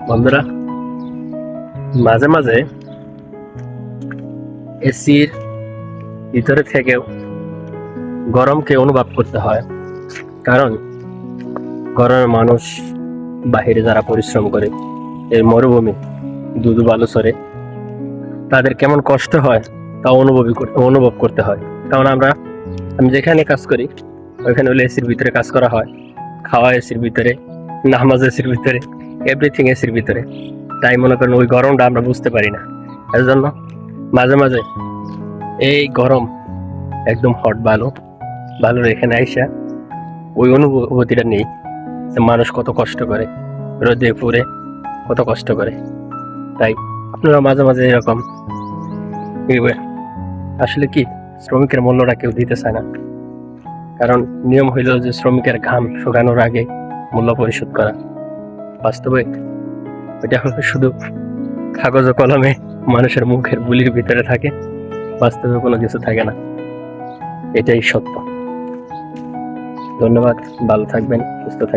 বন্ধুরা, মাঝে মাঝে এসির ভিতরে থেকেও গরমকে অনুভব করতে হয়। কারণ গরমে মানুষ বাহিরে যারা পরিশ্রম করে, এই মরুভূমি দুধু বালু সরে, তাদের কেমন কষ্ট হয় তা অনুভব করতে হয়। কারণ আমি যেখানে কাজ করি ওইখানে হলে এসির ভিতরে কাজ করা হয়, খাওয়া এসির ভিতরে, নামাজ এসির ভিতরে, এভরিথিং এসির ভিতরে। তাই মনে করেন ওই গরমটা আমরা বুঝতে পারি না। এর জন্য মাঝে মাঝে এই গরম একদম হট বালুর এখানে আইসা ওই অনুভূতিটা নেই যে মানুষ কত কষ্ট করে, রোদে পুড়ে কত কষ্ট করে। তাই আপনারা মাঝে মাঝে এরকম আসলে কি শ্রমিকের মূল্যটা কেউ দিতে চায় না। কারণ নিয়ম হইল যে শ্রমিকের ঘাম শুকানোর আগে মূল্য পরিশোধ করা। বাস্তবে এটা হলো শুধু কাগজ ও কলমে মানুষের মুখের বুলির ভিতরে থাকে, বাস্তবে কোনো কিছু থাকে না। এটাই সত্য। ধন্যবাদ, ভালো থাকবেন, সুস্থ থাকবেন।